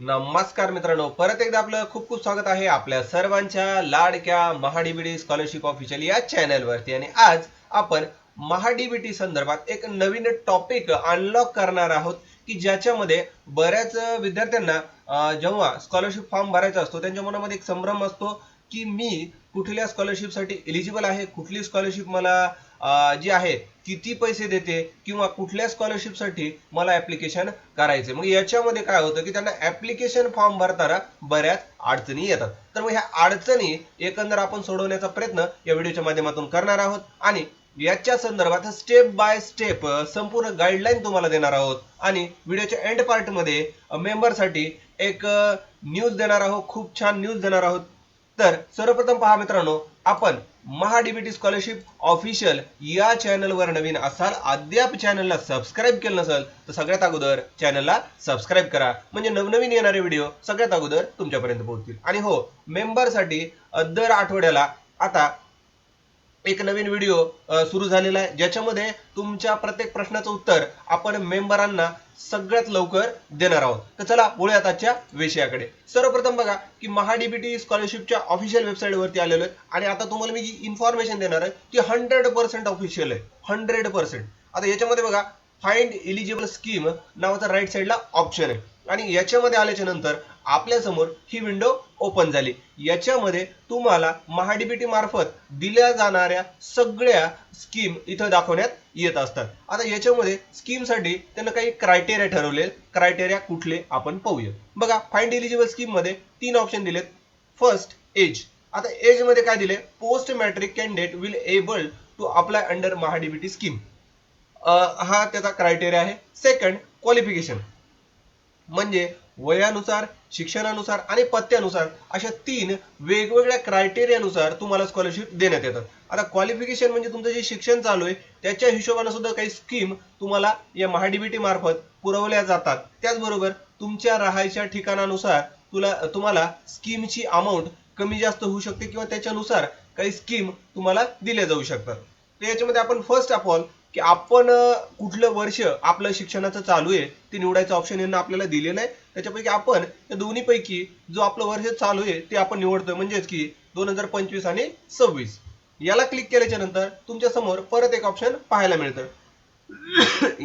नमस्कार मित्रांनो, परत एकदा आपलं खूप खूप स्वागत आहे आपल्या सर्वांच्या लाडक्या महाडीबीटी स्कॉलरशिप ऑफिशियल या चॅनलवरती. आणि आज आपण महाडीबीटी संदर्भात एक नवीन टॉपिक अनलॉक करणार आहोत की ज्याच्यामध्ये बऱ्याच विद्यार्थ्यांना जेव्हा स्कॉलरशिप फॉर्म भरायचा असतो त्यांच्या मनामध्ये एक संभ्रम असतो की मी कुठल्या स्कॉलरशिपसाठी एलिजिबल आहे, कुठली स्कॉलरशिप मला जी आहे किती पैसे देते, किंवा कुठल्या स्कॉलरशिपसाठी मला ऍप्लिकेशन करायचे. मग याच्यामध्ये काय होतं की त्यांना ऍप्लिकेशन फॉर्म भरताना बऱ्याच अडचणी येतात. तर मग ह्या अडचणी एकंदर आपण सोडवण्याचा प्रयत्न या व्हिडिओच्या माध्यमातून करणार आहोत आणि याच्या संदर्भात स्टेप बाय स्टेप संपूर्ण गाईडलाईन तुम्हाला देणार आहोत. आणि व्हिडिओच्या एंड पार्ट मध्ये मेंबरसाठी एक न्यूज देणार आहोत, खूप छान न्यूज देणार आहोत. तर सर्वप्रथम पहा मित्रांनो, आपण महाडीबीटी स्कॉलरशिप ऑफिशियल या चॅनलवर नवीन असाल, अद्याप चॅनलला सबस्क्राईब केलं नसेल तर सगळ्यात अगोदर चॅनलला सबस्क्राईब करा, म्हणजे नवनवीन येणारे व्हिडिओ सगळ्यात अगोदर तुमच्यापर्यंत पोहोचतील. आणि हो, मेंबरसाठी दर आठवड्याला आता एक नवीन व्हिडिओ सुरू झालेला आहे, ज्याच्यामध्ये तुमच्या प्रत्येक प्रश्नाचं उत्तर आपण मेंबरांना सगळ्यात लवकर देणार आहोत. तर चला बोलूयात आजच्या विषयाकडे. सर्वप्रथम बघा की महाडीबीटी स्कॉलरशिपच्या ऑफिशियल वेबसाईट वरती आलेलो आहे आणि आता तुम्हाला मी जी इन्फॉर्मेशन देणार आहे ती 100% ऑफिशियल आहे, 100%. आता याच्यामध्ये बघा, फाइंड एलिजिबल स्कीम नावाचा राईट साईडला ऑप्शन आहे आणि याच्यामध्ये आल्याच्या नंतर आपल्या समोर ही विंडो ओपन झाली. याच्यामध्ये तुम्हाला महाडीबीटी मार्फत दिल्या जाणाऱ्या सगळ्या स्कीम इथं दाखवण्यात येत असतात. आता याच्यामध्ये स्कीम साठी त्यांना काही क्रायटेरिया ठरवले. क्रायटेरिया कुठले आपण पाहूया. बघा, फाइंड एलिजिबल स्कीम मध्ये 3 ऑप्शन दिलेत. First, age. आता एज मध्ये काय दिले, post matric candidate will able to apply under MahaDBT scheme, हा त्याचा क्रायटेरिया आहे. सेकंड, क्वालिफिकेशन, म्हणजे वयानुसार, शिक्षणानुसार आणि पत्त्यानुसार अशा 3 वेगवेगळ्या क्रायटेरियानुसार तुम्हाला स्कॉलरशिप देण्यात येतात. आता क्वालिफिकेशन म्हणजे तुमचं जे शिक्षण चालू आहे त्याच्या हिशोबाने सुद्धा काही स्कीम तुम्हाला या महाडीबीटी मार्फत पुरवल्या जातात. त्याचबरोबर तुमच्या राहायच्या ठिकाणानुसार तुम्हाला स्कीमची अमाऊंट कमी जास्त होऊ शकते किंवा त्याच्यानुसार काही स्कीम तुम्हाला दिल्या जाऊ शकतात. तर याच्यामध्ये आपण फर्स्ट ऑफ ऑल की आपण कुठलं वर्ष आपलं शिक्षणाचं चालू आहे ते निवडायचं ऑप्शन यांना आपल्याला दिलेलं आहे. त्याच्यापैकी आपण या दोन्ही पैकी जो आपलं वर्ष चालू आहे ते आपण निवडतोय, म्हणजेच की 2025 आणि 26. याला क्लिक केल्याच्या नंतर तुमच्या समोर परत एक ऑप्शन पाहायला मिळतं.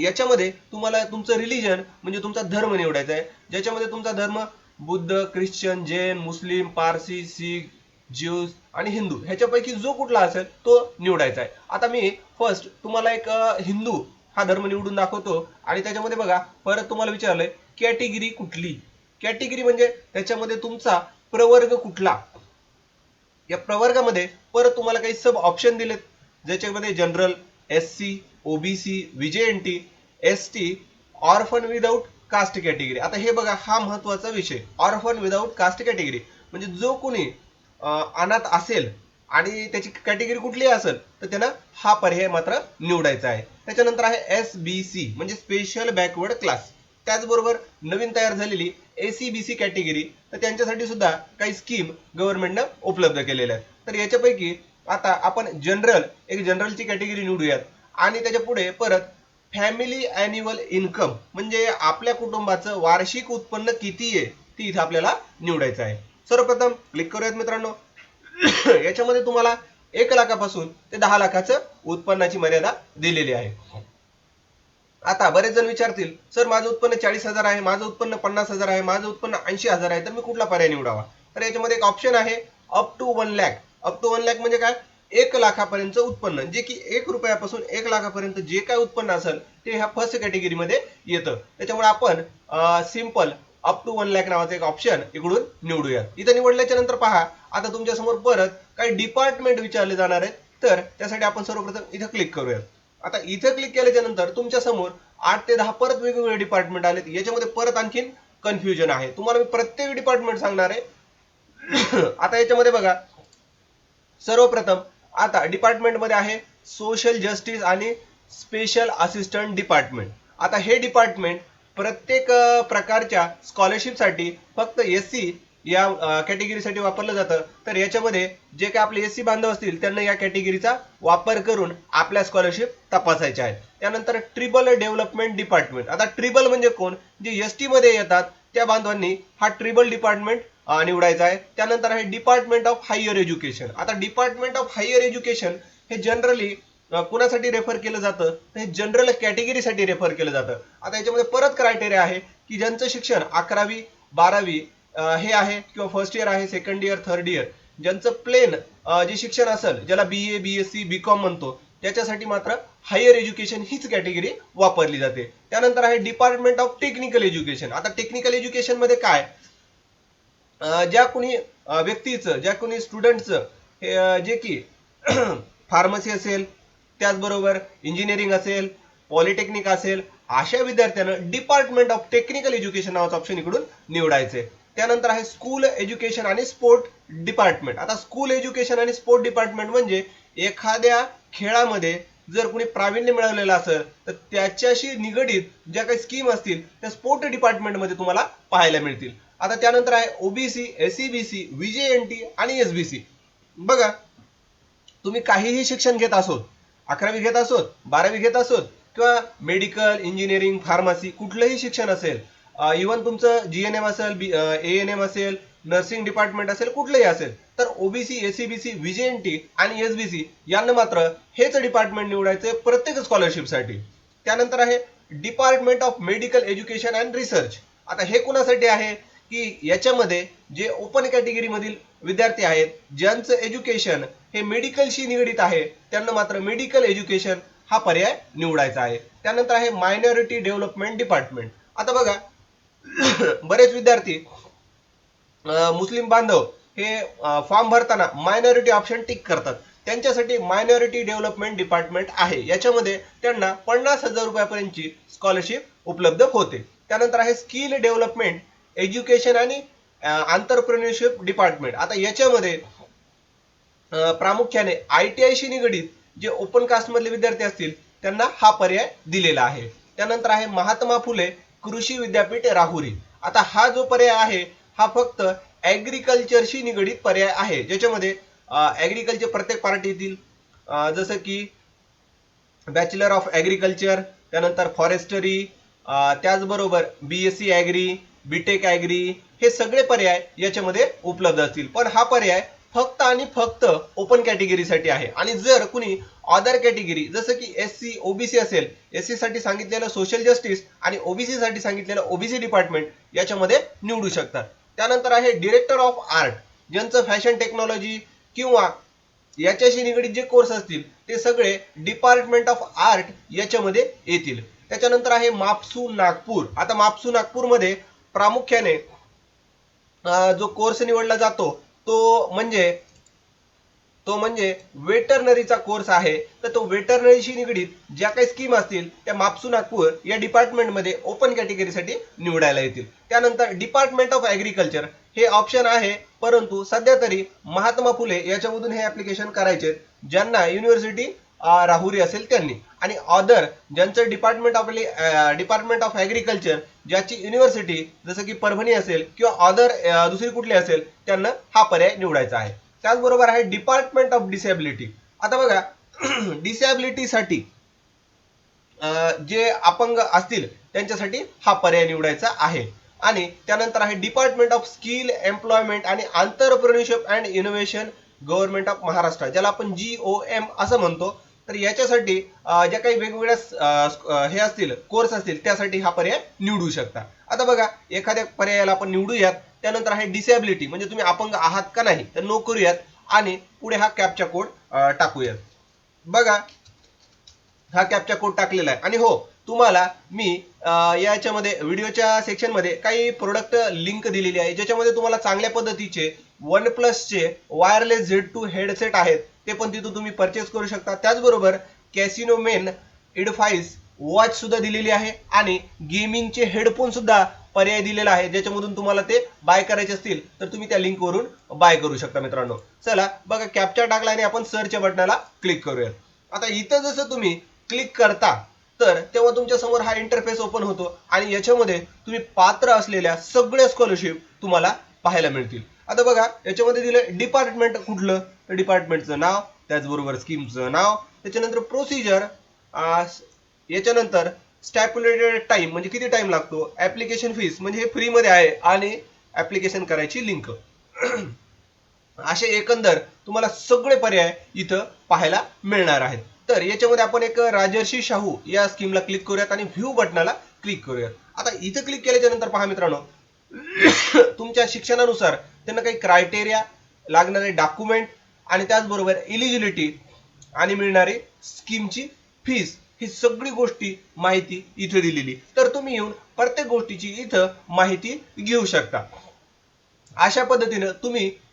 याच्यामध्ये तुम्हाला तुमचं रिलीजन म्हणजे तुमचा धर्म निवडायचा आहे, ज्याच्यामध्ये तुमचा धर्म बुद्ध, ख्रिश्चन, जैन, मुस्लिम, पारसी, सीख, ज्यूज आणि हिंदू ह्याच्यापैकी जो कुठला असेल तो निवडायचा आहे. आता मी फर्स्ट तुम्हाला एक हिंदू हा धर्म निवडून दाखवतो आणि त्याच्यामध्ये बघा परत तुम्हाला विचारलंय कॅटेगरी कुठली. कॅटेगरी म्हणजे त्याच्यामध्ये तुमचा प्रवर्ग कुठला. या प्रवर्गामध्ये परत तुम्हाला काही सब ऑप्शन दिलेत, ज्याच्यामध्ये general, SC, OBC, VJNT, ST, orphan without caste category. आता हे बघा, हा महत्वाचा विषय, ऑर्फन विदाऊट कास्ट कॅटेगरी म्हणजे जो कोणी अनाथ असेल आणि त्याची कॅटेगरी कुठली असेल तर त्यांना हा पर्याय मात्र निवडायचा आहे. त्याच्यानंतर आहे एसबीसी म्हणजे स्पेशल बॅकवर्ड क्लास. त्याचबरोबर नवीन तयार झालेली एसीबीसी कॅटेगरी, तर त्यांच्यासाठी सुद्धा काही स्कीम गव्हर्नमेंटनं उपलब्ध केलेल्या आहेत. तर याच्यापैकी आता आपण एक जनरलची कॅटेगरी निवडूयात आणि त्याच्या पुढे परत फॅमिली अॅन्युअल इन्कम म्हणजे आपल्या कुटुंबाचं वार्षिक उत्पन्न किती आहे ती इथे आपल्याला निवडायचं आहे. सर्वप्रथम क्लिक करूयात मित्रांनो. याच्यामध्ये तुम्हाला 1 लाखापासून ते 10 लाखाचं उत्पन्नाची मर्यादा दिलेली आहे. आता बरेच जण विचारतील, सर माझं उत्पन्न 40,000 आहे, माझं उत्पन्न 50,000 आहे, माझं उत्पन्न 80,000 आहे, तर मी कुठला पर्याय निवडावा. तर याच्यामध्ये एक ऑप्शन आहे up to 1 lakh. Up to 1 lakh म्हणजे काय, 1 लाखापर्यंत उत्पन्न, जे की 1 रुपयापासून 1 लाखापर्यंत जे काय उत्पन्न असेल ते ह्या फर्स्ट कॅटेगरीमध्ये येतं. त्याच्यामुळे आपण सिंपल अप टू 1 लाख नावाचं एक ऑप्शन इकडून निवडूया. इथं निवडल्याच्या नंतर पहा, आता तुमच्या समोर परत काही डिपार्टमेंट विचारले जाणार आहेत, तर त्यासाठी आपण सर्वप्रथम इथं क्लिक करूया. आता इथं क्लिक केल्याच्या नंतर तुमच्या समोर 8 ते 10 परत वेगवेगळे डिपार्टमेंट आलेत. याच्यामध्ये परत आणखीन कन्फ्युजन आहे, तुम्हाला मी प्रत्येक डिपार्टमेंट सांगणार आहे. आता याच्यामध्ये बघा, सर्वप्रथम आता डिपार्टमेंट मध्ये आहे सोशल जस्टिस आणि स्पेशल असिस्टंट डिपार्टमेंट. आता हे डिपार्टमेंट प्रत्येक प्रकारच्या स्कॉलरशिपसाठी फक्त एससी या कॅटेगरीसाठी वापरलं जातं. तर याच्यामध्ये जे काही आपले एससी बांधव असतील त्यांना या कॅटेगरीचा वापर करून आपल्या स्कॉलरशिप तपासायच्या आहेत. त्यानंतर ट्रिबल डेव्हलपमेंट डिपार्टमेंट. आता ट्रिबल म्हणजे कोण, जे एसटी मध्ये येतात त्या बांधवांनी हा ट्रिबल डिपार्टमेंट निवडायचा आहे. त्यानंतर आहे डिपार्टमेंट ऑफ हायर एज्युकेशन. आता डिपार्टमेंट ऑफ हायर एज्युकेशन हे जनरली कुणासाठी रेफर केलं जातं, तर हे जनरल कॅटेगरीसाठी रेफर केलं जातं. आता याच्यामध्ये परत क्रायटेरिया आहे की ज्यांचं शिक्षण 11वी 12वी हे आहे किंवा फर्स्ट इयर आहे, सेकंड इयर, थर्ड इयर, ज्यांचं प्लेन जे शिक्षण असेल, ज्याला BA BSc BCom म्हणतो, त्याच्यासाठी मात्र हायर एज्युकेशन हीच कॅटेगरी वापरली जाते. त्यानंतर आहे डिपार्टमेंट ऑफ टेक्निकल एज्युकेशन. आता टेक्निकल एज्युकेशन मध्ये काय, ज्या कोणी व्यक्तीचं, ज्या कोणी स्टुडंटचं हे जे की फार्मसी असेल, त्याचबरोबर इंजिनिअरिंग असेल, पॉलिटेक्निक असेल, अशा विद्यार्थ्यांना डिपार्टमेंट ऑफ टेक्निकल एज्युकेशन नावाचं ऑप्शन इकडून निवडायचे. त्यानंतर आहे स्कूल एज्युकेशन आणि स्पोर्ट डिपार्टमेंट. आता स्कूल एज्युकेशन आणि स्पोर्ट डिपार्टमेंट म्हणजे एखाद्या खेळामध्ये जर कोणी प्रावीण्य मिळवलेलं असेल तर त्याच्याशी निगडीत ज्या काही स्कीम असतील त्या स्पोर्ट डिपार्टमेंटमध्ये तुम्हाला पाहायला मिळतील. आता त्यानंतर आहे ओबीसी, SCBC, VJNT आणि SBC. बघा, तुम्ही काहीही शिक्षण घेत असोत, 11वी घेत असोत, 12वी घेत असोत किंवा मेडिकल, इंजिनिअरिंग, फार्मसी, कुठलंही शिक्षण असेल, इव्हन तुमचं GNM असेल, ANM असेल, नर्सिंग डिपार्टमेंट असेल, कुठलंही असेल, तर ओबीसी, SCBC, VJNT आणि SBC यांना मात्र हेच डिपार्टमेंट निवडायचे प्रत्येक स्कॉलरशिपसाठी. त्यानंतर आहे department of medical education and research. आता हे कुणासाठी आहे की याच्यामध्ये जे ओपन कॅटेगरी मधील विद्यार्थी आहेत, ज्यांचं एज्युकेशन हे मेडिकलशी निगडीत आहे, त्यांना मात्र मेडिकल एज्युकेशन हा पर्याय निवडायचा आहे. त्यानंतर आहे मायनॉरिटी डेव्हलपमेंट डिपार्टमेंट. आता बघा, बरेच विद्यार्थी मुस्लिम बांधव हे फॉर्म भरताना मायनॉरिटी ऑप्शन टिक करतात. त्यांच्यासाठी मायनॉरिटी डेव्हलपमेंट डिपार्टमेंट आहे. याच्यामध्ये त्यांना 50,000 रुपयापर्यंतची स्कॉलरशिप उपलब्ध होते. त्यानंतर आहे स्किल डेव्हलपमेंट एज्युकेशन आणि एंटरप्रेन्योरशिप डिपार्टमेंट. आता याच्यामध्ये प्रामुख्याने ITI शी निगडीत जे ओपन कास्ट मधले विद्यार्थी असतील त्यांना हा पर्याय दिलेला आहे. त्यानंतर आहे महात्मा फुले कृषी विद्यापीठ राहुरी. आता हा जो पर्याय आहे हा फक्त ऍग्रिकल्चरशी निगडीत पर्याय आहे, ज्याच्यामध्ये ऍग्रिकल्चर प्रत्येक पार्ट येतील, जसं की बॅचलर ऑफ ऍग्रिकल्चर, त्यानंतर फॉरेस्टरी, त्याचबरोबर BSc ऍग्री, BTech ऍग्री, हे सगळे पर्याय याच्यामध्ये उपलब्ध असतील. पण हा पर्याय फक्त आणि फक्त ओपन कॅटेगरीसाठी आहे. आणि जर कुणी अदर कॅटेगरी जसं की SC OBC असेल, SC साठी सांगितलेलं सोशल जस्टिस आणि OBC साठी सांगितलेलं OBC डिपार्टमेंट याच्यामध्ये निवडू शकतात. त्यानंतर आहे डिरेक्टर ऑफ आर्ट, ज्यांचं फॅशन टेक्नॉलॉजी किंवा याच्याशी निगडीत जे कोर्स असतील ते सगळे डिपार्टमेंट ऑफ आर्ट याच्यामध्ये येतील. त्याच्यानंतर आहे मापसू नागपूर. आता मापसू नागपूर मध्ये प्रामुख्याने जो कोर्स निवडला जातो तो म्हणजे वेटरनरीचा कोर्स आहे. तर तो वेटरनरीशी निगडीत ज्या काही स्कीम असतील त्या मापसू नागपूर या डिपार्टमेंटमध्ये ओपन कॅटेगरीसाठी निवडायला येतील. त्यानंतर डिपार्टमेंट ऑफ ऍग्रिकल्चर हे ऑप्शन आहे, परंतु सध्या तरी महात्मा फुले याच्यामधून हे ऍप्लिकेशन करायचे ज्यांना युनिव्हर्सिटी राहुरी असेल त्यांनी. आणि अदर ज्यांचं डिपार्टमेंट ऑफ ऍग्रिकल्चर ज्याची युनिव्हर्सिटी जसं की परभणी असेल किंवा अदर दुसरी कुठली असेल त्यांना हा पर्याय निवडायचा आहे. त्याचबरोबर आहे डिपार्टमेंट ऑफ डिसेबिलिटी. आता बघा, डिसेबिलिटीसाठी जे अपंग असतील त्यांच्यासाठी हा पर्याय निवडायचा आहे. आणि त्यानंतर आहे डिपार्टमेंट ऑफ स्किल एम्प्लॉयमेंट आणि entrepreneurship and innovation government of Maharashtra, ज्याला आपण GOM असं म्हणतो. तर याच्यासाठी ज्या काही वेगवेगळ्या हे असतील कोर्स असतील त्यासाठी हा पर्याय निवडू शकता. आता बघा, एखाद्या पर्यायाला आपण निवडूयात. त्यानंतर आहे डिसेबिलिटी म्हणजे तुम्ही अपंग आहात का नाही, तर नो करूयात आणि पुढे हा कॅप्चा कोड टाकूयात. बघा, हा कॅप्चा कोड टाकलेला आहे. आणि हो, तुम्हाला मी याच्यामध्ये व्हिडिओच्या सेक्शनमध्ये काही प्रोडक्ट लिंक दिलेली आहे, ज्याच्यामध्ये तुम्हाला चांगल्या पद्धतीचे OnePlusचे वायरलेस Z2 हेडसेट आहेत, ते पण तिथून तुम्ही परचेस करू शकता. त्याचबरोबर कॅसिनो मेन एडफाईस वॉच सुद्धा दिलेली आहे आणि गेमिंगचे हेडफोन सुद्धा पर्याय दिलेला आहे, ज्याच्यामधून तुम्हाला ते बाय करायचे असतील तर तुम्ही त्या लिंक वरून बाय करू शकता मित्रांनो. चला बघा, कॅप्चा टाकला आणि आपण सर्च बटनाला क्लिक करूया. आता इथं जसं तुम्ही क्लिक करता तर तेव्हा तुमच्या समोर हा इंटरफेस ओपन होतो आणि याच्यामध्ये तुम्ही पात्र असलेल्या सगळ्या स्कॉलरशिप तुम्हाला पाहायला मिळतील. आता बघा, याच्यामध्ये दिलं डिपार्टमेंट कुठलं, तर डिपार्टमेंटचं नाव, त्याचबरोबर स्कीमचं नाव, त्याच्यानंतर प्रोसिजर, याच्यानंतर स्टॅप्युलेटेड टाइम म्हणजे किती टाइम लागतो, ऍप्लिकेशन फीस म्हणजे हे फ्री मध्ये आहे आणि ऍप्लिकेशन करायची लिंक असे एकंदर तुम्हाला सगळे पर्याय इथं पाहायला मिळणार आहेत. तर याच्यामध्ये आपण एक राजर्षी शाहू या स्कीमला क्लिक करूयात आणि व्ह्यू बटनाला क्लिक करूयात. आता इथं क्लिक केल्याच्या नंतर पहा मित्रांनो, तुमच्या शिक्षणानुसार त्यांना काही क्रायटेरिया, लागणारे डॉक्युमेंट आणि त्याचबरोबर इलिजिबिलिटी आणि मिळणारी स्कीमची फीस ही सगळी गोष्टी माहिती इथे दिलेली. तर तुम्ही येऊन प्रत्येक गोष्टीची इथं माहिती घेऊ शकता. अशा पद्धतीनं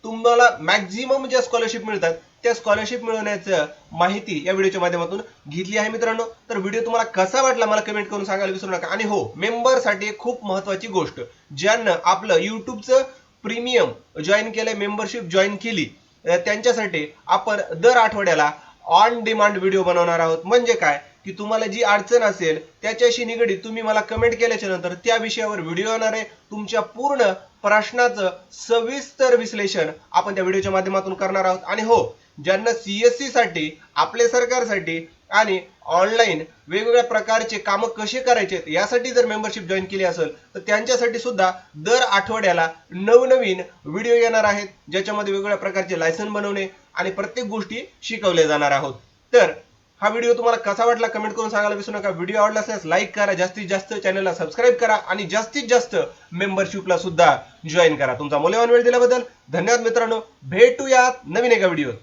तुम्हाला मॅक्झिमम ज्या स्कॉलरशिप मिळतात त्या स्कॉलरशिप मिळवण्याचं माहिती या व्हिडिओच्या माध्यमातून घेतली आहे मित्रांनो. तर व्हिडिओ तुम्हाला कसा वाटला मला कमेंट करून सांगायला विसरू नका. आणि हो, मेंबरसाठी एक खूप महत्वाची गोष्ट, ज्यांना आपलं युट्यूबचं प्रीमियम जॉईन केलंय, मेंबरशिप जॉईन केली, त्यांच्यासाठी आपण दर आठवड्याला ऑन डिमांड व्हिडिओ बनवणार आहोत. म्हणजे काय की तुम्हाला जी अडचण असेल त्याच्याशी निगडीत तुम्ही मला कमेंट केल्याच्या नंतर त्या विषयावर व्हिडिओ येणार आहे. तुमच्या पूर्ण प्रश्नाचं सविस्तर विश्लेषण आपण त्या व्हिडिओच्या माध्यमातून करणार आहोत. आणि हो, ज्यांना सीएससी साठी, आपल्या सरकारसाठी आणि ऑनलाईन वेगवेगळ्या प्रकारचे कामं कसे करायचे यासाठी जर मेंबरशिप जॉईन केली असेल तर त्यांच्यासाठी सुद्धा दर आठवड्याला नवनवीन व्हिडिओ येणार आहेत, ज्याच्यामध्ये वेगवेगळ्या प्रकारचे लायसन बनवणे आणि प्रत्येक गोष्टी शिकवल्या जाणार आहोत. तर हा व्हिडिओ तुम्हाला कसा वाटला कमेंट करून सांगायला विसरू नका. व्हिडिओ आवडला असल्यास लाईक करा, जास्तीत जास्त चॅनलला सबस्क्राईब करा आणि जास्तीत जास्त मेंबरशिपला सुद्धा जॉईन करा. तुमचा मौल्यवान वेळ दिल्याबद्दल धन्यवाद मित्रांनो. भेटूयात नवीन एका व्हिडिओत.